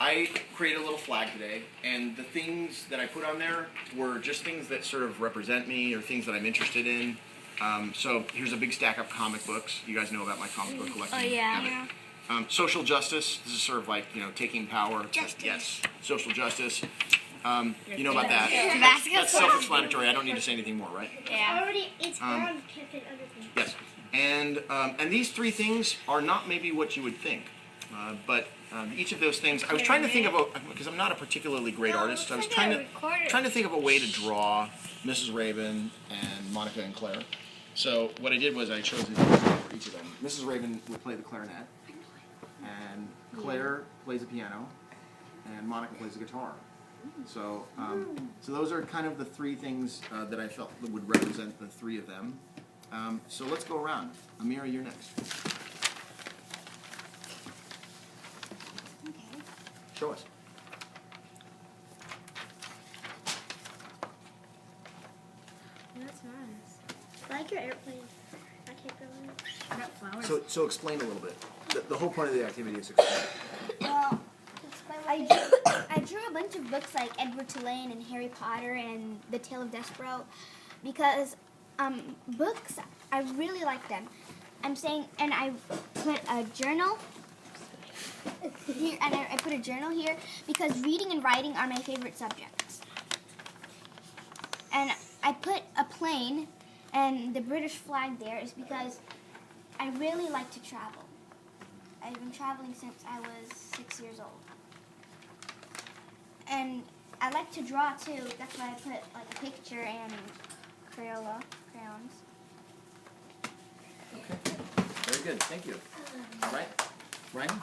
I created a little flag today, and the things that I put on there were just things that sort of represent me or things that I'm interested in. So here's a big stack of comic books. You guys know about my comic book collection. Oh, yeah. Social justice. This is sort of like, taking power. Justice. Yes, social justice. You know about that. Tabasco. That's self-explanatory. I don't need to say anything more, right? Yeah. It's on Yes. And these three things are not maybe what you would think. But each of those things, I was trying to think of because I'm not a particularly great artist, so I was trying to think of a way to draw Mrs. Rabin and Monica and Claire. So what I did was I chose a for each of them. Mrs. Rabin would play the clarinet, and Claire plays the piano, and Monica plays the guitar. So so those are kind of the three things that I felt that would represent the three of them. So let's go around. Amira, you're next. Show us. That's nice. I like your airplane. I can't go in it. I got flowers. So explain a little bit. The whole point of the activity is explain. Well, I drew a bunch of books like Edward Tulane and Harry Potter and The Tale of Despero because books, I really like them. I'm saying, and I put a journal here, and I put a journal here because reading and writing are my favorite subjects. And I put a plane and the British flag there is because I really like to travel. I've been traveling since I was 6 years old. And I like to draw too. That's why I put like a picture and crayons. Okay. Very good. Thank you. All right. Ryan?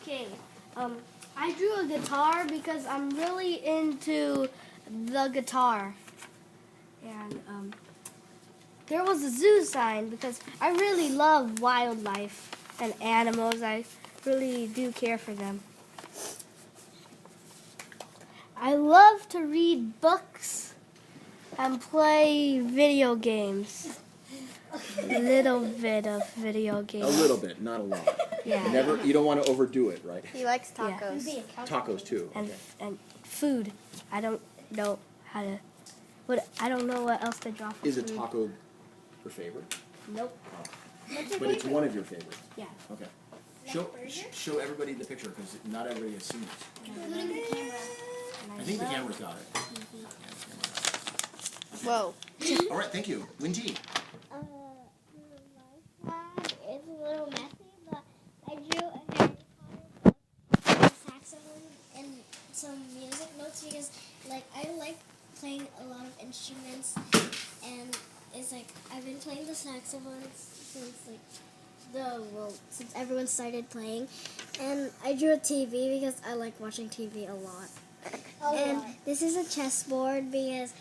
Okay, I drew a guitar because I'm really into the guitar. And there was a zoo sign because I really love wildlife and animals. I really do care for them. I love to read books and play video games. A little bit of video games. A little bit, not a lot. Yeah. You don't want to overdo it, right? He likes tacos. Yeah. Tacos too. And food. I don't know how to. I don't know what else to draw for Is a food. taco your favorite? Nope. But it's one of your favorites. Yeah. Okay. Show everybody the picture because not everybody has seen it. Including the camera. I think the camera's got it. Whoa. All right. Thank you. Winty. My flag is a little messy, but I drew a Harry Potter book, a saxophone, and some music notes because, I like playing a lot of instruments, and it's I've been playing the saxophone since everyone started playing, and I drew a TV because I like watching TV a lot. This is a chessboard because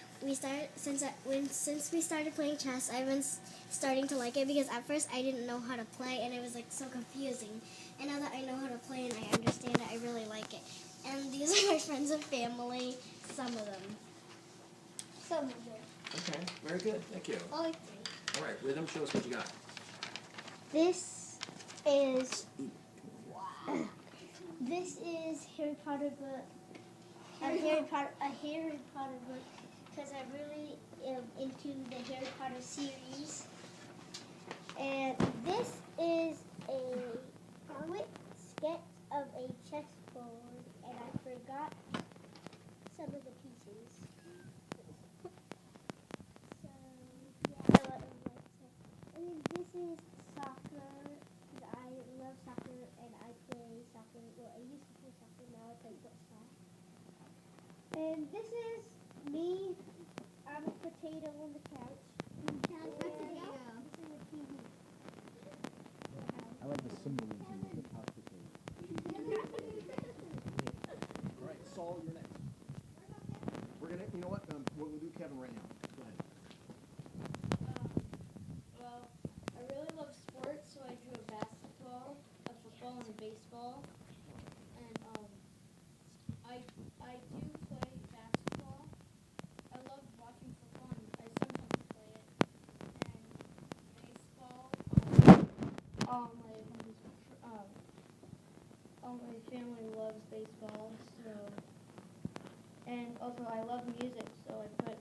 since we started playing chess, I've been starting to like it because at first I didn't know how to play and it was so confusing. And now that I know how to play and I understand it, I really like it. And these are my friends and family, some of them. Some of them. Okay. Very good. Thank you. Only 3. All right. Rhythm. Show us what you got. This is Harry Potter book. A Harry Potter book because I really am into the Harry Potter series. And this is a quick sketch of a chessboard, and I forgot some of the pieces. So yeah, and this is soccer. I love soccer and I play soccer. Well, I used to play soccer, now I play football. And this is me. I'm a potato on the couch. This is a TV. I like the symbolism of the couch potato. All right. Saul, you're next. We're gonna. You know what? We'll do Kevin right now. Go ahead. Well, I really love sports, so I drew a basketball, a football, and a baseball. And I do play basketball. I love watching football, and I sometimes play my family loves baseball, so, and also I love music, so I put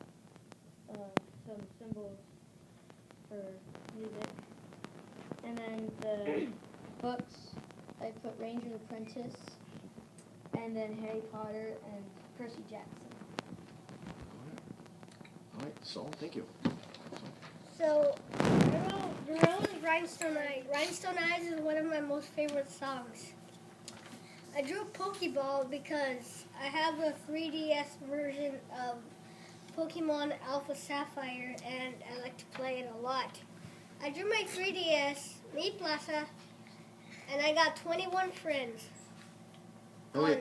some symbols for music. And then the books, I put Ranger Apprentice, and then Harry Potter and Percy Jackson. All right, Saul, thank you. So, the Rose Rhinestone Eyes. Rhinestone Eyes is one of my most favorite songs. I drew a Pokeball because I have a 3DS version of Pokemon Alpha Sapphire, and I like to play it a lot. I drew my 3DS, Mi Plaza, and I got 21 friends. Oh, wait.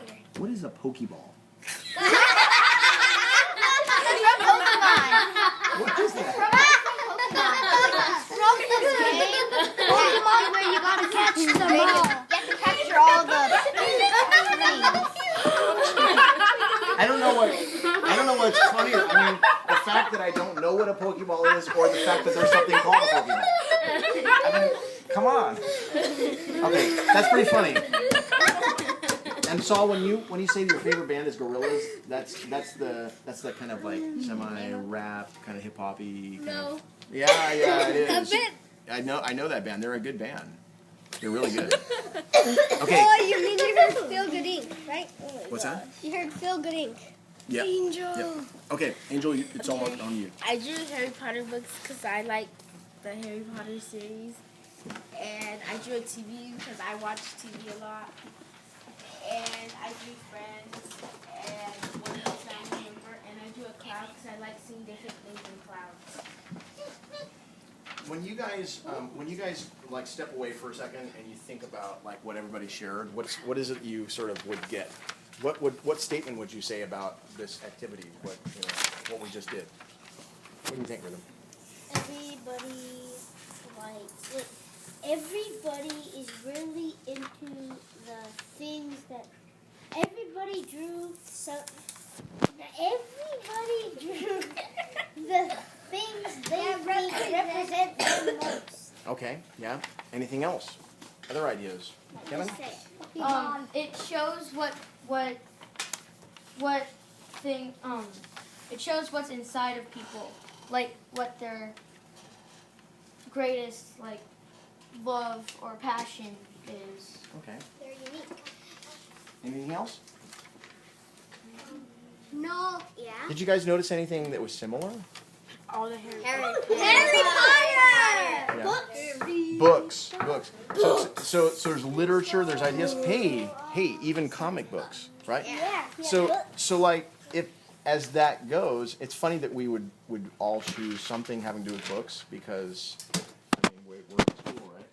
on here. What is a Pokeball? What is that? From this game, Pokemon, where you gotta catch them all. You have to capture all the things. I don't know what's funnier. I mean, the fact that I don't know what a Pokeball is, or the fact that there's something called a Pokeball. I mean, come on. Okay, that's pretty funny. And Saul, when you say your favorite band is Gorillaz, that's the kind of like semi-rap, kind of hip-hoppy. No. Yeah, it is. A bit. I know that band. They're a good band. They're really good. Okay. Oh, you mean you heard Feel Good Inc., right? What's that? You heard Feel Good Inc. Yep. Angel. Yep. Okay, Angel, it's all on you. I drew Harry Potter books because I like the Harry Potter series. And I drew a TV because I watch TV a lot. And I drew friends and one family member. And I drew a cloud because I like seeing different things in clouds. When you guys like step away for a second and you think about like what everybody shared, what is it you sort of would get? What statement would you say about this activity? What we just did? What do you think, Rhythm? Everybody is really into the things that everybody drew. So everybody drew the things they represent the most. Okay, yeah. Anything else? Other ideas? Kevin? It shows it shows what's inside of people, like what their greatest like love or passion is. Okay. They're unique. Anything else? No. Yeah. Did you guys notice anything that was similar? All the Harry Harry Potter. Yeah. Books. So there's literature, there's ideas. Hey, even comic books, right? Yeah. So like if as that goes, it's funny that we would all choose something having to do with books because I mean we're in school, right?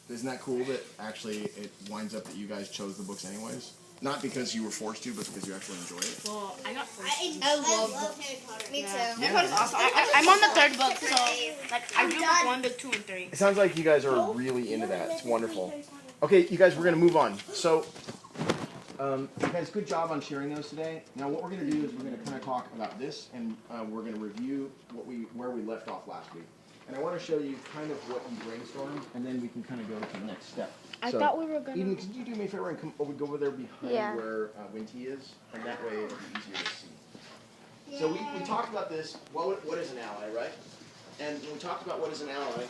Isn't that cool that actually it winds up that you guys chose the books anyways? Not because you were forced to, but because you actually enjoy it. Well, I got I love Harry Potter. Me too. This one's awesome. I'm on the third book, so like I drew book 1 to 2 and 3. It sounds like you guys are really into that. It's wonderful. Okay, you guys, we're going to move on. So, you guys, good job on sharing those today. Now, what we're going to do is we're going to kind of talk about this, and we're going to review where we left off last week. And I want to show you kind of what you brainstormed, and then we can kind of go to the next step. I thought we were gonna. Eden, could you do me a favor and come go over there behind Yeah. where Winty is, and that way it'll be easier to see. So we talked about this. What is an ally, right? And when we talked about what is an ally,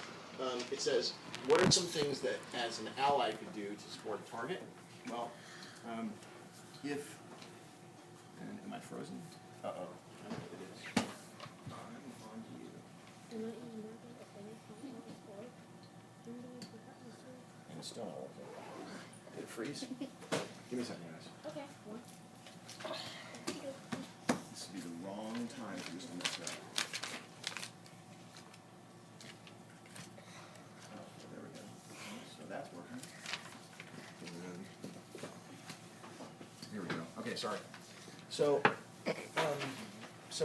it says what are some things that as an ally could do to support a target? Well, if and am I frozen? Uh oh, I think it is. I'm on to you. And it's still not working. Did it freeze? Give me a second, guys. Okay. This would be the wrong time for this to mess up. Oh, there we go. So that's working. Here we go. Okay, sorry. So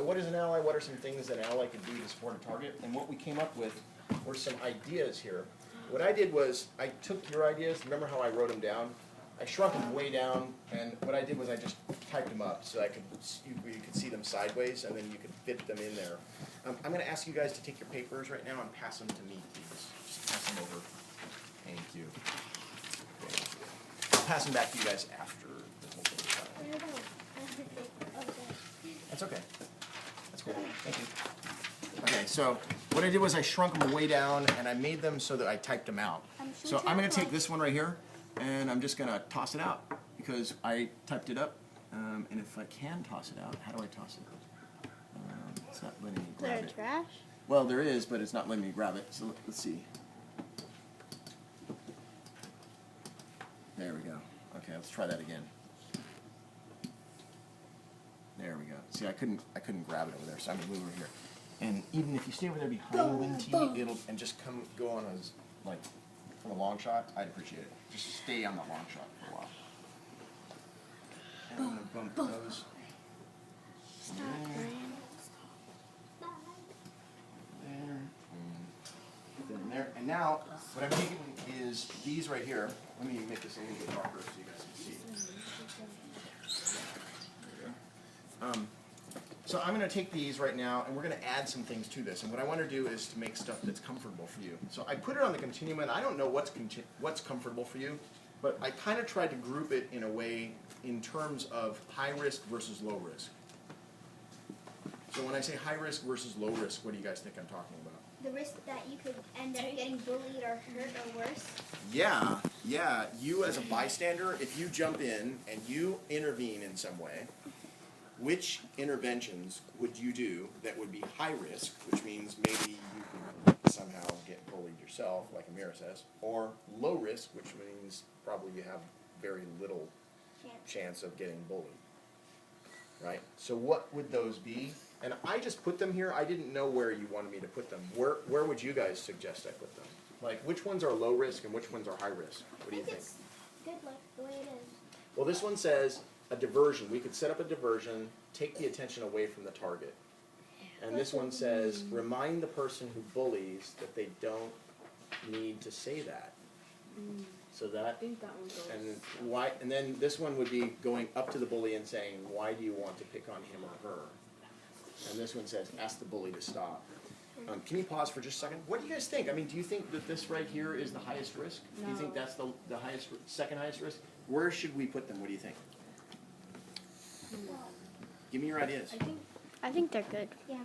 what is an ally? What are some things that an ally could do to support a target? And what we came up with were some ideas here. What I did was I took your ideas. Remember how I wrote them down? I shrunk them way down, and what I did was I just typed them up so you could see them sideways, and then you could fit them in there. I'm going to ask you guys to take your papers right now and pass them to me, please. Just pass them over. Thank you. Thank you. pass them back to you guys after the whole thing is done. That's okay. That's cool. Thank you. Okay, so what I did was I shrunk them way down, and I made them so that I typed them out. So I'm going to take this one right here, and I'm just going to toss it out because I typed it up. And if I can toss it out, how do I toss it out? It's not letting me grab it. Trash? Well, there is, but it's not letting me grab it. So let's see. There we go. Okay, let's try that again. There we go. See, I couldn't grab it over there, so I'm gonna move over here. And even if you stay over there behind the wing tee, it'll and just go on as like from a long shot, I'd appreciate it. Just stay on the long shot for a while. And I'm gonna bump those. There. And now, what I'm taking is these right here. Let me make this a little bit darker so you guys can see. There we go. So I'm going to take these right now, and we're going to add some things to this. And what I want to do is to make stuff that's comfortable for you. So I put it on the continuum, and I don't know what's comfortable for you, but I kind of tried to group it in a way in terms of high risk versus low risk. So when I say high risk versus low risk, what do you guys think I'm talking about? The risk that you could end up getting bullied or hurt or worse. Yeah. You as a bystander, if you jump in and you intervene in some way, which interventions would you do that would be high risk, which means maybe you could somehow get bullied yourself, like Amira says, or low risk, which means probably you have very little chance of getting bullied. Right? So what would those be? And I just put them here. I didn't know where you wanted me to put them. Where would you guys suggest I put them? Like, which ones are low risk and which ones are high risk? What do you think? It's good like the way it is. Well, this one says a diversion. We could set up a diversion, take the attention away from the target. And this one says, remind the person who bullies that they don't need to say that. So that, I think that one goes. and why? And then this one would be going up to the bully and saying, why do you want to pick on him or her? And this one says, ask the bully to stop. Can you pause for just a second? What do you guys think? I mean, do you think that this right here is the highest risk? No. Do you think that's the highest, second highest risk? Where should we put them? What do you think? Give me your ideas. I think they're good. Yeah,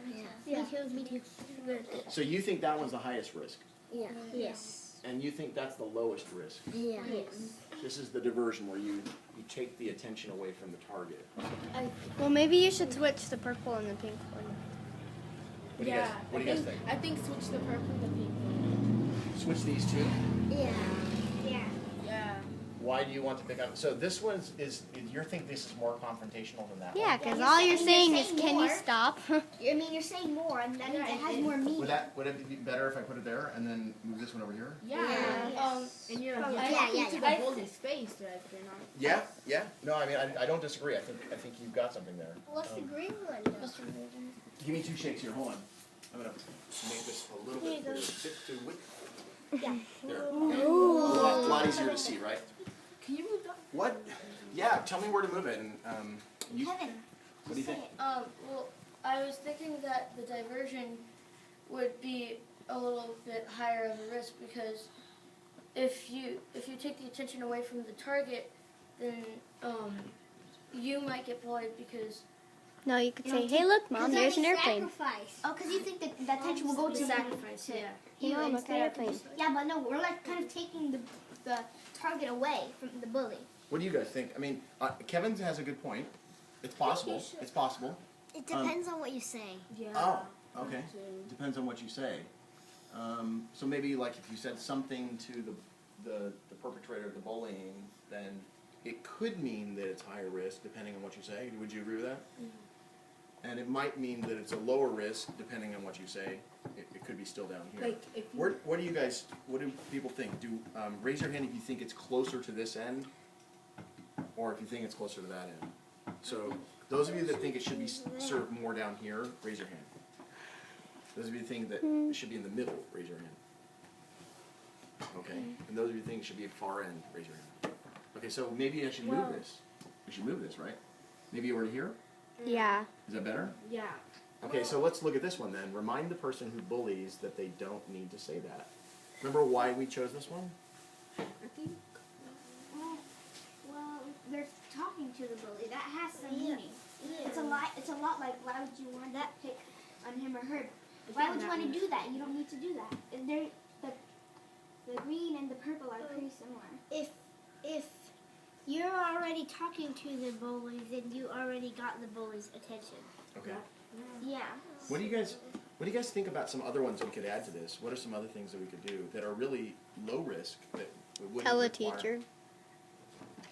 me too. Me too. Good. So you think that one's the highest risk? Yeah. Yes. And you think that's the lowest risk? Yeah. Yes. This is the diversion where you take the attention away from the target. Well, maybe you should switch the purple and the pink one. What do you guys think? I think switch the purple and the pink. Switch these two? Yeah. Yeah. Yeah. Why do you want to pick up? So this one is you think this is more confrontational than that Yeah, one? because you're all saying- you're saying you're is, saying can you more. stop? I mean, you're saying more, and that means it has more meaning. Would it be better if I put it there and then move this one over here? Yeah. Yes. And you're Yeah, talking yeah, to yeah. the bully's face, right? You're not. Yeah. No, I mean I don't disagree. I think you've got something there. What's the green one? Give me 2 shakes here. Hold on. I'm gonna make this a little bit clearer. Bit too width. Yeah. There. Okay. A lot easier to see, right? Can you move that? What? Yeah. Tell me where to move it. And you. Kevin. What do you think? Well, I was thinking that the diversion would be a little bit higher of a risk because if you take the attention away from the target, then you might get bullied because No, you could say, hey, look, Mom, there's an airplane. Sacrifice. Oh, because you think that attention will go to sacrifice. Yeah. Hey, Mom, look, an airplane. Yeah, but no, we're like kind of taking the target away from the bully. What do you guys think? I mean, Kevin has a good point. It's possible. It's possible. It depends on what you say. Yeah. Oh, okay. Depends on what you say. So maybe like if you said something to the perpetrator of the bullying, then it could mean that it's higher risk depending on what you say. Would you agree with that? Mm-hmm. And it might mean that it's a lower risk depending on what you say. It could be still down here. Like if you, What do you guys? What do people think? Raise your hand if you think it's closer to this end, or if you think it's closer to that end. So those of you that think it should be served more down here, raise your hand. Those of you that think that it should be in the middle, raise your hand. Okay. And those of you that think it should be at far end, raise your hand. Okay, so maybe I should move this. We should move this, right? Maybe over here? Yeah. Is that better? yeah. Okay, so let's look at this one then. Remind the person who bullies that they don't need to say that. Remember why we chose this one? I think. they're talking to the bully. That has some meaning. It's a lot. It's a lot like, why would you want that pick on him or her? Why would you want to do that? You don't need to do that. The green and the purple are pretty similar. If you're already talking to the bully, then you already got the bully's attention. Okay. Yeah. What do you guys think about some other ones we could add to this? What are some other things that we could do that are really low risk that we wouldn't Tell a require? teacher.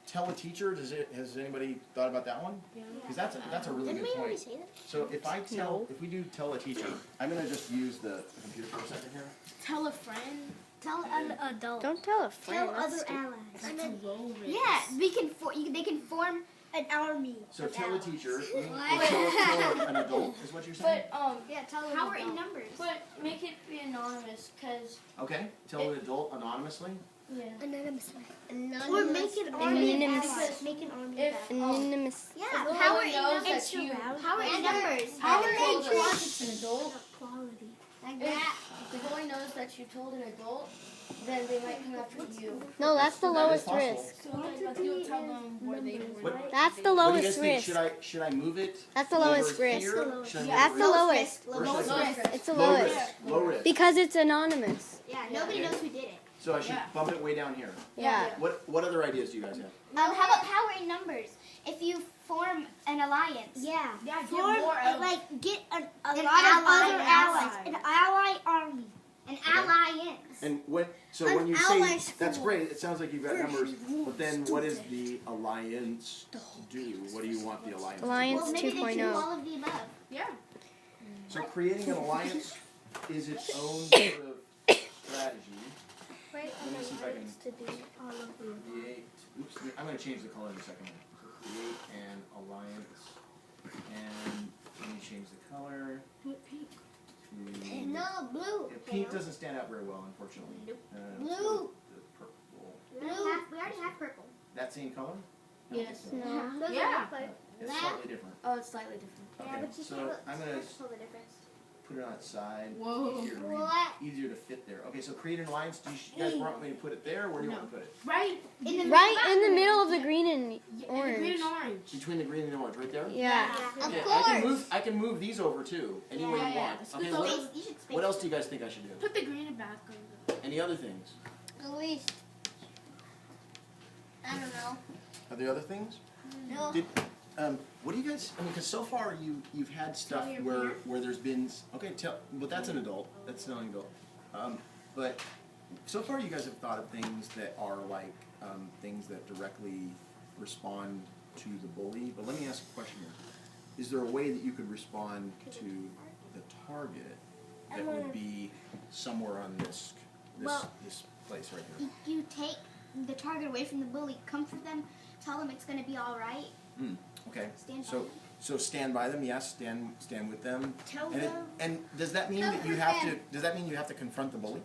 Tell a teacher. Has anybody thought about that one? Because that's a really Didn't good we already point. say that? So if we do tell a teacher, I'm gonna just use the computer for a second here. Tell a friend. Tell an adult. Don't tell a friend. Tell that's other stupid. allies. Low risk. Yeah, they can form an army. So tell a teacher. Tell an adult is what you're saying. But Yeah, tell Power an in adult. numbers. But make it be anonymous, cause Okay. Tell an adult anonymously. yeah. Anonymously. Or make an army of Anonymous. allies. Make an army If of allies. Anonymous. Yeah, Everyone power in knows numbers. that you- Power in numbers. Power Power in in numbers. quantity. An adult. Quality. Like If that. the bully knows that you told an adult, then they might come after you. No, that's the That is lowest possible. risk. So like you'll tell them where they were. What- That's the What do you guys lowest think? risk. Should I move it? That's the over lowest risk. here? Should I move That's it the lowest. Where should I Lowest put it? risk. It's the Low lowest. risk. Low risk. Because it's anonymous. Yeah, nobody knows who did it. So I should Yeah. bump it way down here. Yeah. What other ideas do you guys have? How about power in numbers? If you form an alliance. Yeah. Yeah, get Form, more out. like, get a lot An of ally. other allies. An ally army. An alliance. And when An you say allies that's for- great, it sounds like you've got numbers. But then what does the alliance do? What do you want the alliance? Alliance Well, maybe they do 2.0. all of the above. Yeah. So creating an alliance is its own sort of strategy. Right. Let me see if I can To do all of the create. Oops, I'm going to change the color in a second. So create an alliance, and let me change the color. To No, blue. Yeah, pink doesn't stand out very well, unfortunately. Nope. Let's Blue. go with the purple. We already have purple. That same color? Yes. No. Those Yeah. are It's That- slightly different. Oh, it's slightly different. Okay, so I'm gonna tell the difference. put it on its side. Whoa. Easier to read, What? easier to fit there. Okay, so create an alliance. Do you guys want me to put it there? Where do you want to put it? Right. Right in the middle of the green and Green orange. and orange. Between the green and the orange, right there. Yeah. Of Okay, course. I can move these over too, any way you Yeah, want. yeah. Okay, So what, You should space what else do you guys think I should do? Put the green and back on the. Any other things? At least. I don't know. Are there other things? No. Did, what do you guys? I mean, because so far you've had stuff your where there's been but that's an adult. That's not an adult. But so far you guys have thought of things that are like things that directly respond to the bully. But let me ask a question here: is there a way that you could respond to the target that would be somewhere on this place right here? You take the target away from the bully, comfort them, tell them it's going to be all right. Okay. Stand by So them. so stand by them. Yes, stand with them. Tell And them. and does that mean that you have to? Does that mean you have to confront the bully?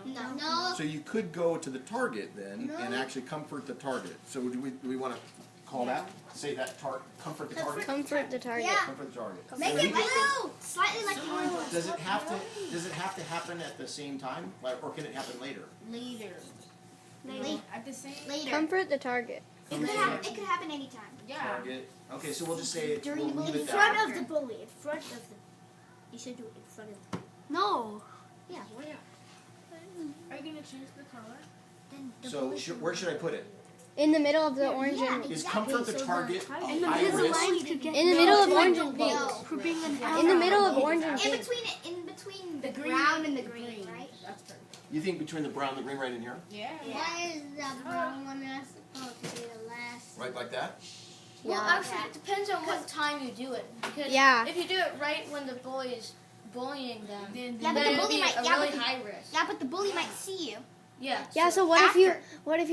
No. No. So you could go to the target then and actually comfort the target. So do we want to call that? Say that comfort the target. Comfort the target. Yeah. Comfort the target. Make And it we- blue. Slightly like the orange one. Does it have to happen at the same time, like, or can it happen later? Later. Later. At the same. Later. Comfort the target. It could happen anytime. Yeah. Target. Okay, so we'll just say During we'll the leave bully. it In front that. of the bully. In front of the. You should do it in front of the. No. Yeah. Are you gonna change the color? Then the So bully where should I put it? In the middle of the orange and Is comfort the target a In the high middle risk? in the middle of orange and pink. For being an In the middle of orange and In pink. between The the green brown and the green, right? That's perfect. You think between the brown and the green right in here? Yeah. Why is the brown one not supposed to be the last? Right like that? Well, Yeah. actually, it depends on what time you do it. Because Yeah. if you do it right when the bully is bullying them, Then Yeah, but then the it'd bully be might. a Yeah, really but the, high risk. yeah, but the bully might see you. Yeah. Yeah. So what if you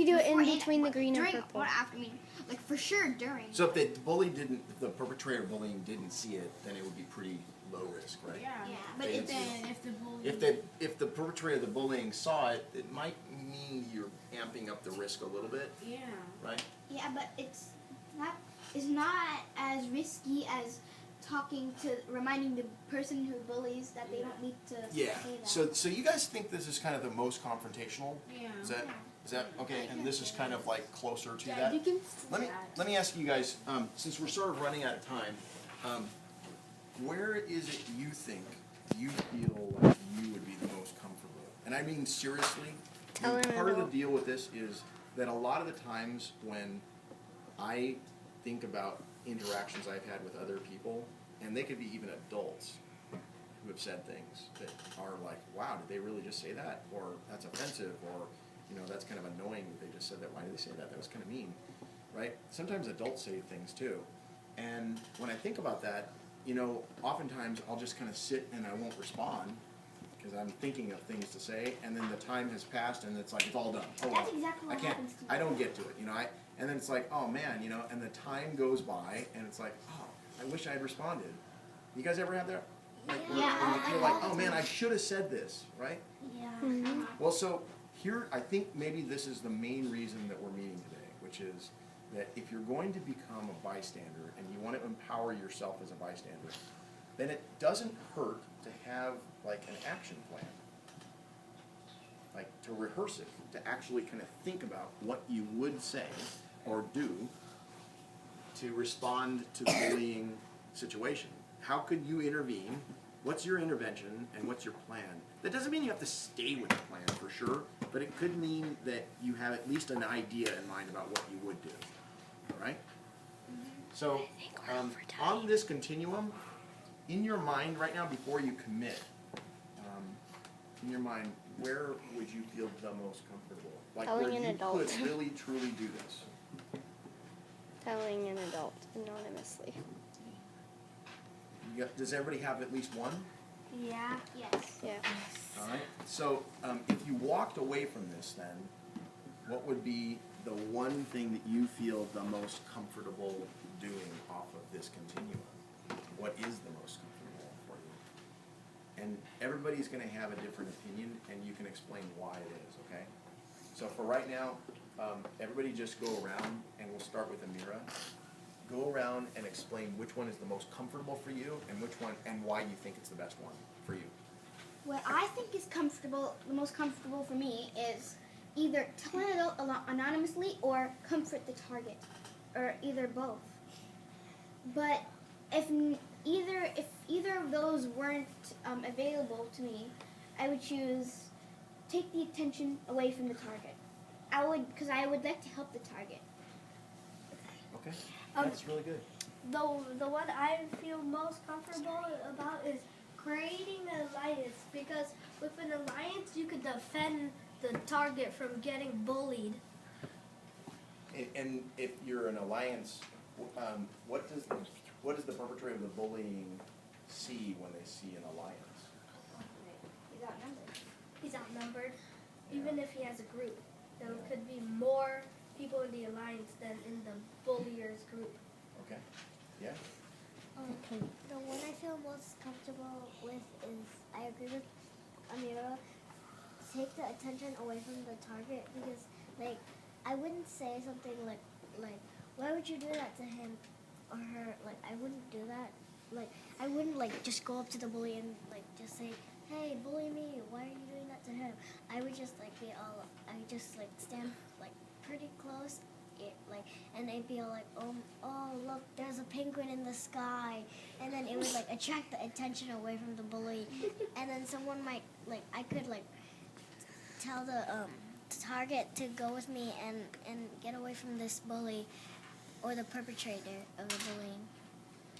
do it in Before, between the green and during, purple? or after? I mean, like for sure during. So if the bully didn't, if the perpetrator of bullying didn't see it, then it would be pretty low risk, right? Yeah. Yeah, but They it's Then if the bully. If the perpetrator of the bullying saw it, it might mean you're amping up the risk a little bit, Yeah. right? yeah, but it's not as risky as reminding the person who bullies that they don't need to Yeah. say that. So you guys think this is kind of the most confrontational? Yeah. Is that okay? And this is kind of like closer to Yeah, that. you can Let me ask you guys, since we're sort of running out of time, where is it you think you feel like you would be the most comfortable? And I mean seriously. Part of the deal with this is that a lot of the times when I think about interactions I've had with other people, and they could be even adults who have said things that are like, wow, did they really just say that? Or that's offensive, or that's kind of annoying that they just said that. Why did they say that? That was kind of mean, right? Sometimes adults say things too. And when I think about that, oftentimes I'll just kind of sit and I won't respond because I'm thinking of things to say, and then the time has passed and it's like, it's all done. Oh, well, That's exactly what happens to me. I don't get to it, and then it's like, oh man, and the time goes by and it's like, oh, I wish I had responded. You guys ever have that? Like, where you feel like, oh man, I should have said this, right? Yeah. Well, so here, I think maybe this is the main reason that we're meeting today, which is that if you're going to become a bystander and you want to empower yourself as a bystander, then it doesn't hurt to have like an action plan, like to rehearse it, to actually kind of think about what you would say or do to respond to the bullying situation. How could you intervene? What's your intervention and what's your plan? That doesn't mean you have to stay with the plan for sure, but it could mean that you have at least an idea in mind about what you would do, all right? So on this continuum, in your mind right now, before you commit, in your mind, where would you feel the most comfortable? Like Telling where an you adult. could really, truly do this. Telling an adult anonymously. Does everybody have at least one? Yeah. Yes. Yeah. All right. So if you walked away from this, then what would be the one thing that you feel the most comfortable doing off of this continuum? What is the most comfortable for you? And everybody's going to have a different opinion, and you can explain why it is. Okay. So for right now, everybody just go around, and we'll start with Amira. Go around and explain which one is the most comfortable for you, and which one, and why you think it's the best one for you. What I think is the most comfortable for me is either tell an adult anonymously or comfort the target, or either both. But if either of those weren't available to me, I would choose take the attention away from the target. Because I would like to help the target. Okay, that's really good. The one I feel most comfortable about is creating an alliance, because with an alliance you could defend the target from getting bullied. And if you're an alliance, what does the perpetrator of the bullying see when they see an alliance? He's outnumbered. He's outnumbered, even if he has a group. There could be more people in the alliance than in the bullier's group. Okay. Yeah. The one I feel most comfortable with is, I agree with Amira, take the attention away from the target, because like I wouldn't say something like why would you do that to him or her? Like I wouldn't do that. Like I wouldn't like just go up to the bully and like just say, hey, bully me, why are you doing that to him? I would just like I just like stand like pretty close, and they'd be like, oh look, there's a penguin in the sky, and then it would like attract the attention away from the bully, and then someone might I could tell the target to go with me and get away from this bully or the perpetrator of the bullying.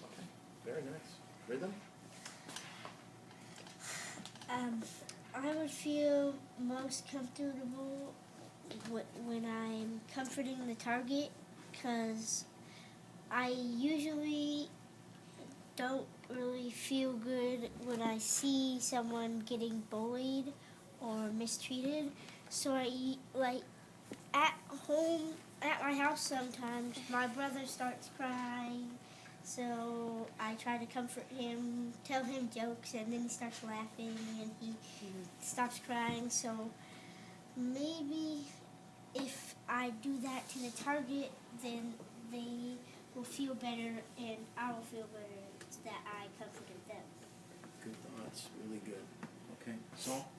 Okay. Very nice. Rhythm? I would feel most comfortable when I'm comforting the target, because I usually don't really feel good when I see someone getting bullied or mistreated. So at home, at my house sometimes, my brother starts crying. So I try to comfort him, tell him jokes, and then he starts laughing and he stops crying. So maybe if I do that to the target, then they will feel better and I will feel better that I comforted them. Good thoughts. Really good. Okay. Saul?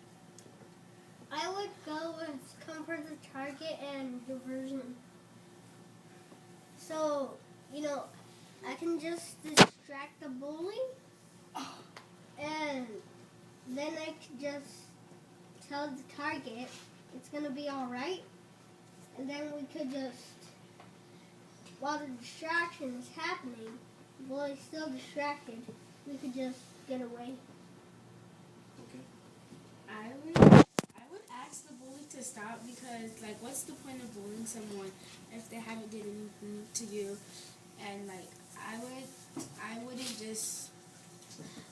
I would go with comfort the target and diversion. So, I can just distract the bully, and then I could just tell the target it's gonna be alright, and then we could just, while the distraction is happening, the bully's still distracted, we could just get away. Okay. I would ask the bully to stop because, like, what's the point of bullying someone if they haven't did anything to you? And like, I wouldn't just,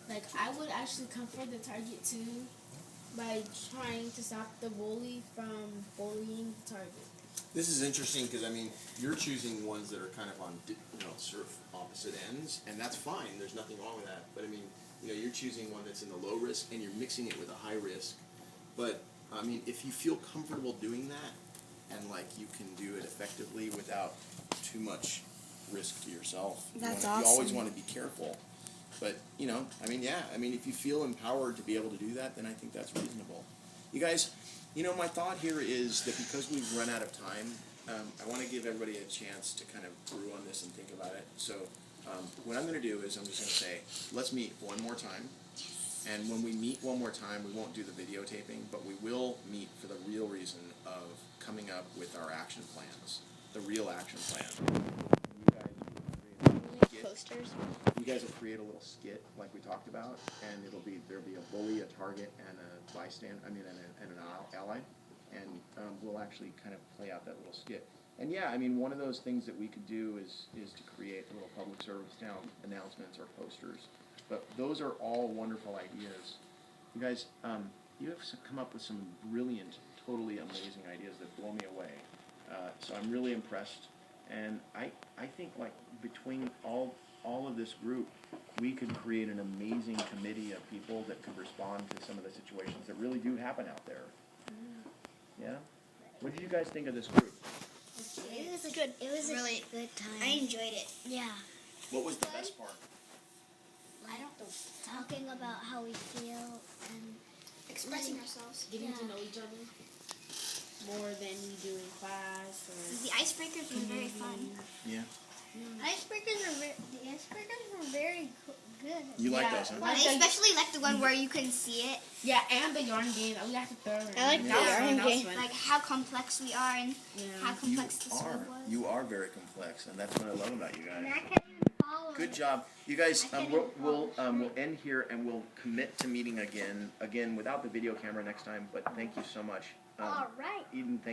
like, I would actually comfort the target too by trying to stop the bully from bullying the target. This is interesting because, I mean, you're choosing ones that are kind of on, sort of opposite ends, and that's fine. There's nothing wrong with that. But, I mean, you're choosing one that's in the low risk, and you're mixing it with a high risk. But, I mean, if you feel comfortable doing that, and, like, you can do it effectively without too much risk to yourself. That's You awesome. always want to be careful. But, if you feel empowered to be able to do that, then I think that's reasonable. You guys, my thought here is that because we've run out of time, I want to give everybody a chance to kind of brew on this and think about it. So what I'm going to do is I'm just going to say, let's meet one more time. And when we meet one more time, we won't do the videotaping, but we will meet for the real reason of coming up with our action plans, the real action plan. Posters. You guys will create a little skit like we talked about, and there'll be a bully, a target, and a bystander. And an ally, and we'll actually kind of play out that little skit. And yeah, one of those things that we could do is to create little public service announcements or posters. But those are all wonderful ideas. You guys, you have come up with some brilliant, totally amazing ideas that blow me away. So I'm really impressed. And I think, like, between all of this group, we could create an amazing committee of people that could respond to some of the situations that really do happen out there. Yeah? What did you guys think of this group? It was good. It was really a good time. I enjoyed it. Yeah. What was the best part? Talking about how we feel and Expressing ourselves. Getting to know each other more than we do in class. Or The icebreakers were very fun. Yeah. The icebreakers were very good. You like those, huh? I especially like the one where you couldn't see it. yeah, and the yarn game. We have to throw around. I like the yarn game. Like how complex we are and how complex this web was. You are very complex, and that's what I love about you And guys. I can't even follow Good it. job. You guys, we'll end here, and we'll commit to meeting again without the video camera next time, but thank you so much. All right. Eden, thank